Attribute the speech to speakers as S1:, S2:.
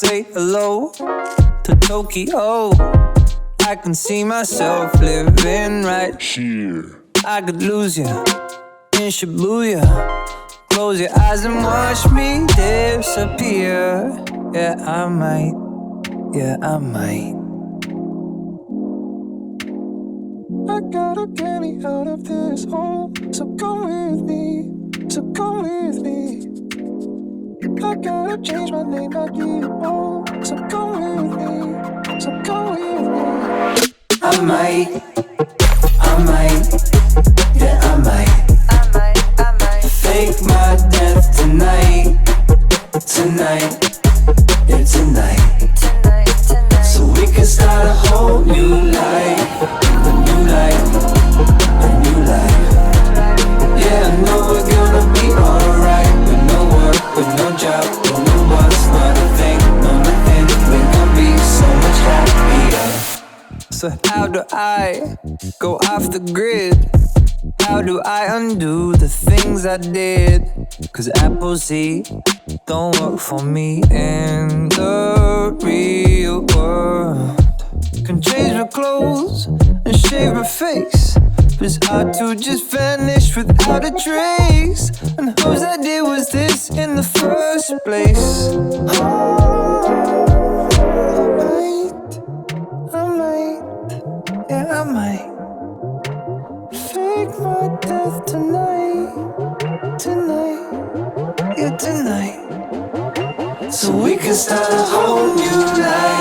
S1: Say hello to Tokyo. I can see myself living right here. I could lose you in Shibuya. Close your eyes and watch me disappear. Yeah, I might. Yeah, I might. I gotta get me out of this hole. So come with me. So come with me. I gotta change my name, I need it all. So come with me, so come with me. I might, yeah I might fake my death tonight, yeah tonight. So we can start a whole new life, a new life, a new life. Yeah, I know we're gonna be alright. With no work, with no job, with no boss, not a thing, no nothing. We're gonna be so much happier. So how do I go off the grid? How do I undo the things I did? Cause Apple Z don't work for me in the real world. Can change my clothes and shave my face, but it's hard to just vanish without a trace. And whose idea was this in the first place? I might fake my death tonight, yeah tonight. So we can start a whole new life.